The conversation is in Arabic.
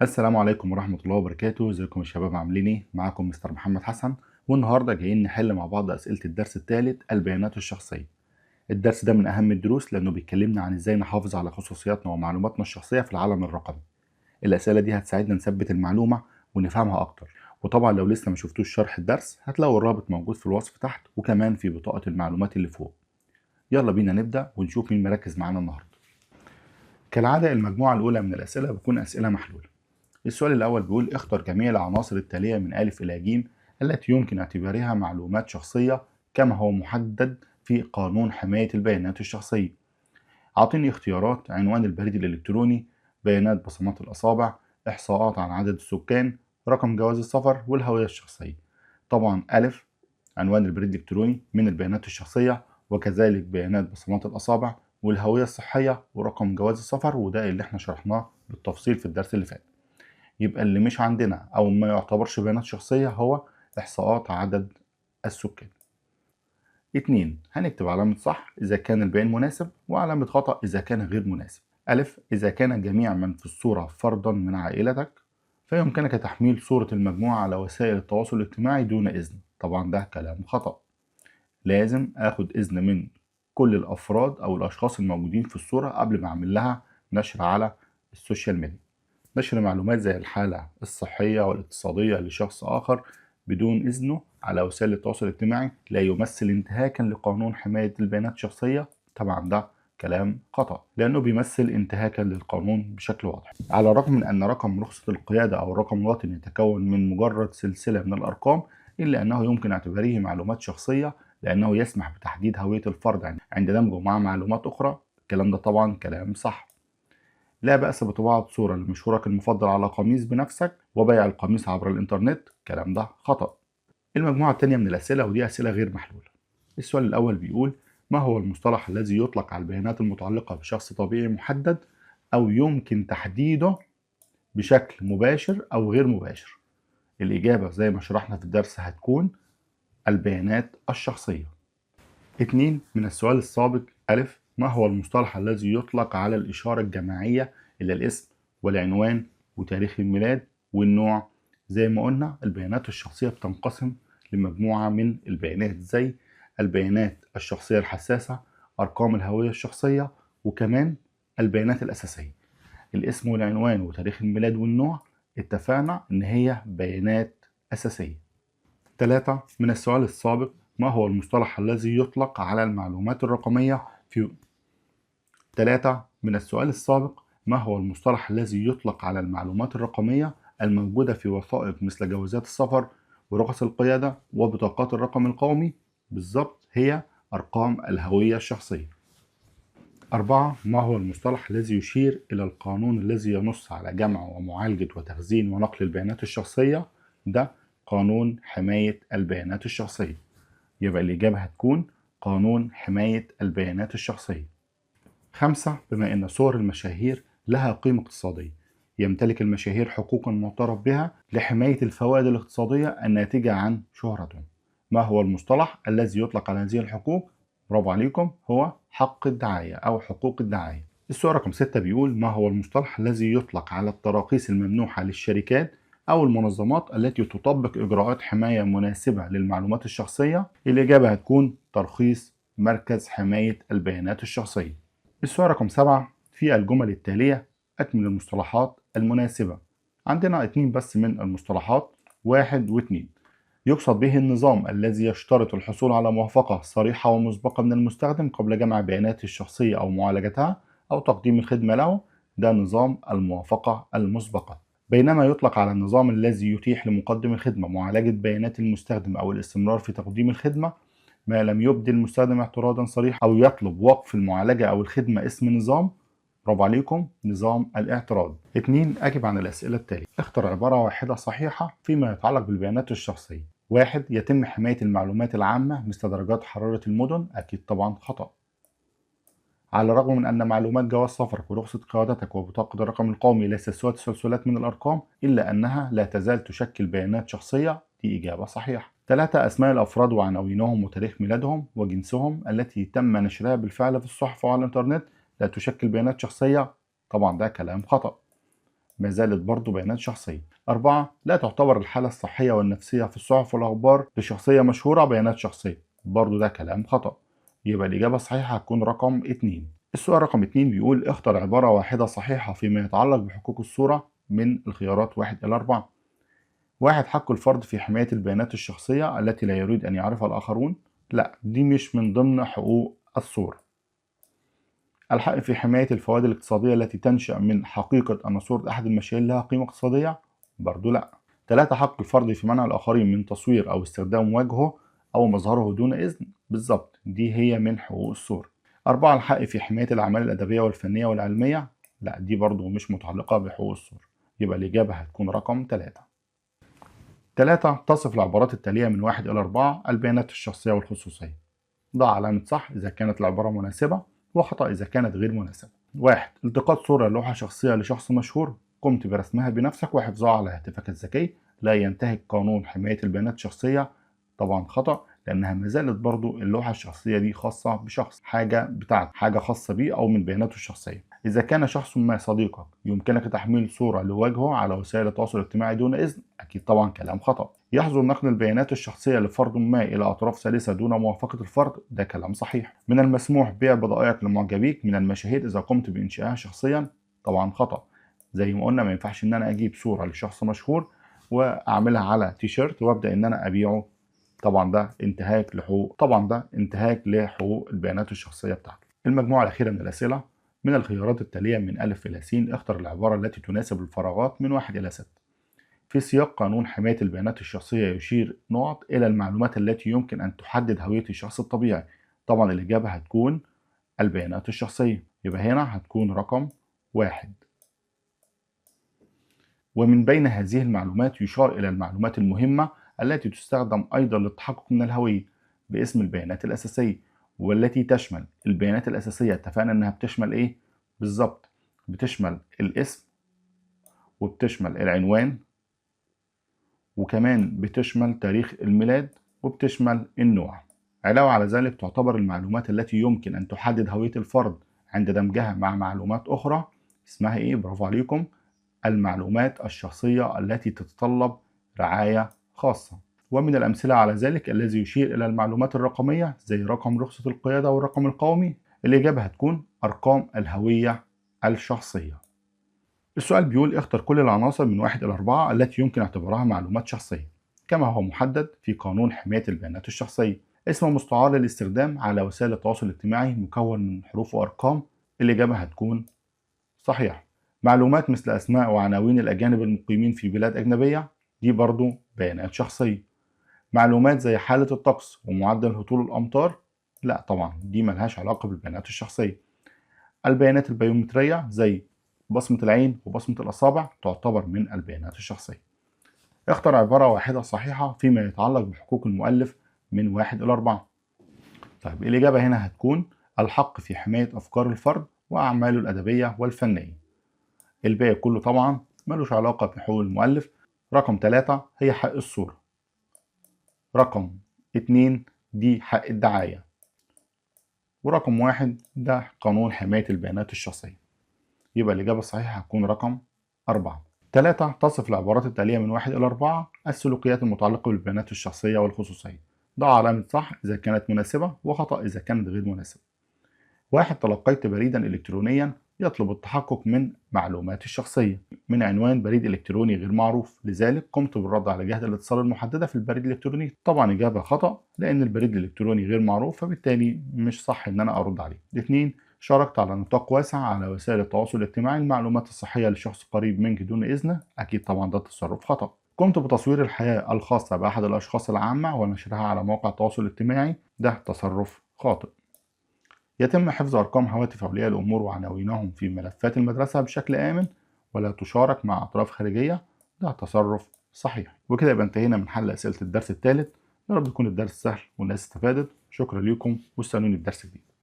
السلام عليكم ورحمة الله وبركاته. ازيكم يا شباب، عاملين ايه؟ معاكم مستر محمد حسن، والنهارده جايين نحل مع بعض أسئلة الدرس الثالث البيانات الشخصية. الدرس ده من أهم الدروس لأنه بيكلمنا عن ازاي نحافظ على خصوصياتنا ومعلوماتنا الشخصية في العالم الرقمي. الأسئلة دي هتساعدنا نثبت المعلومة ونفهمها أكتر. وطبعا لو لسه ما شفتوش شرح الدرس هتلاقوا الرابط موجود في الوصف تحت وكمان في بطاقة المعلومات اللي فوق. يلا بينا نبدأ ونشوف مين مركز معانا النهارده. كالعادة المجموعة الأولى من الأسئلة بتكون أسئلة محلولة. السؤال الأول بيقول اختر جميع العناصر التالية من أ إلى ج التي يمكن اعتبارها معلومات شخصية كما هو محدد في قانون حماية البيانات الشخصية. أعطيني اختيارات: عنوان البريد الإلكتروني، بيانات بصمات الأصابع، إحصاءات عن عدد السكان، رقم جواز السفر، والهوية الشخصية. طبعا ألف، عنوان البريد الإلكتروني من البيانات الشخصية، وكذلك بيانات بصمات الأصابع والهوية الصحية ورقم جواز السفر، وده اللي احنا شرحناه بالتفصيل في الدرس اللي فات. يبقى اللي مش عندنا أو ما يعتبرش بيانات شخصية هو إحصاءات عدد السكان. 2. هنكتب علامة صح إذا كان البيان مناسب وعلامة خطأ إذا كان غير مناسب. ألف، إذا كان جميع من في الصورة فردا من عائلتك فيمكنك تحميل صورة المجموعة على وسائل التواصل الاجتماعي دون إذن. طبعا ده كلام خطأ، لازم آخد إذن من كل الأفراد أو الأشخاص الموجودين في الصورة قبل ما أعمل لها نشر على السوشيال ميديا. نشر معلومات زي الحالة الصحية والاقتصادية لشخص آخر بدون إذنه على وسائل التواصل الاجتماعي لا يمثل انتهاكا لقانون حماية البيانات الشخصية. طبعا ده كلام خطأ لأنه بيمثل انتهاكا للقانون بشكل واضح. على الرغم من أن رقم رخصة القيادة أو الرقم الوطني يتكون من مجرد سلسلة من الأرقام، إلا أنه يمكن اعتباره معلومات شخصية لأنه يسمح بتحديد هوية الفرد عند دمجه مع معلومات أخرى. الكلام ده طبعا كلام صح. لا بأس بطباعة صورة لمشهورك المفضل على قميص بنفسك وبيع القميص عبر الإنترنت. الكلام ده خطأ. المجموعة التانية من الأسئلة ودي أسئلة غير محلولة. السؤال الأول بيقول: ما هو المصطلح الذي يطلق على البيانات المتعلقة بشخص طبيعي محدد أو يمكن تحديده بشكل مباشر أو غير مباشر؟ الإجابة زي ما شرحنا في الدرس هتكون البيانات الشخصية. 2. من السؤال السابق: ألف، ما هو المصطلح الذي يطلق على الإشارة الجماعية إلى الاسم والعنوان وتاريخ الميلاد والنوع؟ زي ما قلنا البيانات الشخصية بتنقسم لمجموعة من البيانات زي البيانات الشخصية الحساسة، أرقام الهوية الشخصية، وكمان البيانات الأساسية. الاسم والعنوان وتاريخ الميلاد والنوع اتفقنا إن هي بيانات أساسية. 3. من السؤال السابق: ما هو المصطلح الذي يطلق على المعلومات الرقمية في 3. من السؤال السابق: ما هو المصطلح الذي يطلق على المعلومات الرقمية الموجودة في وثائق مثل جوازات السفر ورخص القيادة وبطاقات الرقم القومي؟ بالضبط هي أرقام الهوية الشخصية. 4. ما هو المصطلح الذي يشير إلى القانون الذي ينص على جمع ومعالجة وتخزين ونقل البيانات الشخصية؟ ده قانون حماية البيانات الشخصية. يبقى الإجابة هتكون قانون حماية البيانات الشخصية. 5. بما أن صور المشاهير لها قيمة اقتصادية، يمتلك المشاهير حقوقا معترف بها لحماية الفوائد الاقتصادية الناتجة عن شهرتهم. ما هو المصطلح الذي يطلق على هذه الحقوق؟ برافو عليكم، هو حق الدعاية أو حقوق الدعاية. السؤال رقم 6 بيقول: ما هو المصطلح الذي يطلق على التراخيص الممنوحة للشركات أو المنظمات التي تطبق إجراءات حماية مناسبة للمعلومات الشخصية؟ الإجابة هتكون ترخيص مركز حماية البيانات الشخصية. السؤال رقم 7: في الجمل التالية أكمل المصطلحات المناسبة. عندنا 2 بس من المصطلحات، 1 و2. يقصد به النظام الذي يشترط الحصول على موافقة صريحة ومسبقة من المستخدم قبل جمع بياناته الشخصية أو معالجتها أو تقديم الخدمة له، ده نظام الموافقة المسبقة. بينما يطلق على النظام الذي يتيح لمقدم الخدمة معالجة بيانات المستخدم أو الاستمرار في تقديم الخدمة ما لم يبدي المستخدم اعتراضا صريحا أو يطلب وقف المعالجة أو الخدمة. اسم نظام، برافو عليكم، نظام الاعتراض. 2. أجب عن الأسئلة التالية. اختر عبارة واحدة صحيحة فيما يتعلق بالبيانات الشخصية. 1. يتم حماية المعلومات العامة مثل درجات حرارة المدن. أكيد طبعا خطأ. على الرغم من أن معلومات جواز سفرك ورخصة قيادتك وبطاقة الرقم القومي ليست سوى تسلسلات من الأرقام، إلا أنها لا تزال تشكل بيانات شخصية. دي إجابة صحيحة. 3. أسماء الأفراد وعناوينهم وتاريخ ميلادهم وجنسهم التي تم نشرها بالفعل في الصحف وعلى الإنترنت لا تشكل بيانات شخصية. طبعا ده كلام خطأ. ما زالت برضه بيانات شخصية. 4. لا تعتبر الحالة الصحية والنفسية في الصحف والأخبار لشخصية مشهورة بيانات شخصية، برضه ده كلام خطأ. يبقى الإجابة الصحيحة هتكون رقم 2. السؤال رقم 2 بيقول اختر عبارة واحدة صحيحة فيما يتعلق بحقوق الصورة من الخيارات 1 إلى 4. 1. حق الفرد في حماية البيانات الشخصية التي لا يريد أن يعرفها الآخرون. لا، دي مش من ضمن حقوق الصورة. الحق في حماية الفوائد الاقتصادية التي تنشأ من حقيقة أن صورة أحد المشاهير لها قيمة اقتصادية، برضو لا. 3. حق الفرد في منع الآخرين من تصوير أو استخدام وجهه أو مظهره دون إذن، بالظبط دي هي من حقوق الصورة. 4. الحق في حماية الأعمال الأدبية والفنية والعلمية، لا دي برضو مش متعلقة بحقوق الصورة، يبقى الإجابة هتكون رقم 3. 3. تصف العبارات التالية من 1 إلى 4 البيانات الشخصية والخصوصية. ضع علامة صح إذا كانت العبارة مناسبة وخطأ إذا كانت غير مناسبة. 1. التقاط صورة لوحة شخصية لشخص مشهور قمت برسمها بنفسك وحفظها على هاتفك الذكي لا ينتهك قانون حماية البيانات الشخصية، طبعا خطأ، لأنها ما زالت برضو اللوحة الشخصية دي خاصة بشخص، حاجة بتاعته، حاجة خاصة بيه أو من بياناته الشخصية. إذا كان شخص ما صديقك يمكنك تحميل صورة لوجهه على وسائل التواصل الاجتماعي دون إذن، أكيد طبعا كلام خطأ. يحظر نقل البيانات الشخصية لفرد ما إلى أطراف ثالثة دون موافقة الفرد، ده كلام صحيح. من المسموح بيع بضائعك لمعجبيك من المشاهير إذا قمت بإنشائها شخصيا، طبعا خطأ. زي ما قلنا ما ينفعش إن أنا أجيب صورة لشخص مشهور وأعملها على تيشيرت وأبدأ إن أنا أبيعه، طبعا ده انتهاك لحقوق البيانات الشخصية بتاعته. المجموعة الأخيرة من الأسئلة من الخيارات التالية من أ إلى س اختر العبارة التي تناسب الفراغات من 1 إلى 6. في سياق قانون حماية البيانات الشخصية يشير نقط إلى المعلومات التي يمكن أن تحدد هوية الشخص الطبيعي، طبعا الإجابة هتكون البيانات الشخصية، يبقى هنا هتكون رقم 1. ومن بين هذه المعلومات يشار إلى المعلومات المهمة التي تستخدم أيضا للتحقق من الهوية باسم البيانات الأساسية، والتي تشمل البيانات الأساسية، اتفقنا إنها بتشمل إيه؟ بالظبط بتشمل الاسم وبتشمل العنوان وكمان بتشمل تاريخ الميلاد وبتشمل النوع. علاوة على ذلك تعتبر المعلومات التي يمكن أن تحدد هوية الفرد عند دمجها مع معلومات أخرى اسمها إيه؟ برافو عليكم، المعلومات الشخصية التي تتطلب رعاية خاصة. ومن الأمثلة على ذلك الذي يشير إلى المعلومات الرقمية زي رقم رخصة القيادة والرقم القومي، الإجابة هتكون أرقام الهوية الشخصية. السؤال بيقول اختر كل العناصر من 1 إلى 4 التي يمكن اعتبارها معلومات شخصية كما هو محدد في قانون حماية البيانات الشخصية. اسم مستعار للاستخدام على وسائل التواصل الاجتماعي مكون من حروف وأرقام، الإجابة هتكون صحيح. معلومات مثل أسماء وعناوين الأجانب المقيمين في بلاد أجنبية، دي برضو بيانات شخصية. معلومات زي حالة الطقس ومعدل هطول الأمطار، لا طبعا دي ملهاش علاقة بالبيانات الشخصية. البيانات البيومترية زي بصمة العين وبصمة الأصابع تعتبر من البيانات الشخصية. اختر عبارة واحدة صحيحة فيما يتعلق بحقوق المؤلف من 1 إلى 4. طيب الإجابة هنا هتكون الحق في حماية أفكار الفرد وأعماله الأدبية والفنية. الباقي كله طبعا ملوش علاقة بحقوق المؤلف. رقم 3 هي حق الصورة. رقم 2 دي حق الدعاية. ورقم 1 ده قانون حماية البيانات الشخصية. يبقى الإجابة الصحيحة هتكون رقم 4. 3. تصف العبارات التالية من 1 إلى 4 السلوكيات المتعلقة بالبيانات الشخصية والخصوصية. ضع علامة صح إذا كانت مناسبة وخطأ إذا كانت غير مناسبة. 1. تلقيت بريدا إلكترونيا يطلب التحقق من معلوماتي الشخصية من عنوان بريد إلكتروني غير معروف، لذلك قمت بالرد على جهة الاتصال المحددة في البريد الإلكتروني. طبعا إجابة خطأ لأن البريد الإلكتروني غير معروف فبالتالي مش صح إن أنا أرد عليه. 2. شاركت على نطاق واسع على وسائل التواصل الاجتماعي المعلومات الصحية لشخص قريب منك دون إذنه، أكيد طبعا ده تصرف خطأ. قمت بتصوير الحياة الخاصة بأحد الأشخاص العامة ونشرها على مواقع التواصل الاجتماعي، ده تصرف خاطئ. يتم حفظ أرقام هواتف أولياء الأمور وعناوينهم في ملفات المدرسة بشكل آمن ولا تشارك مع أطراف خارجية، ده تصرف صحيح. وكده يبقى انتهينا من حل أسئلة الدرس الثالث. يا رب يكون الدرس سهل والناس استفادت. شكرا لكم واستنوني في درس جديد.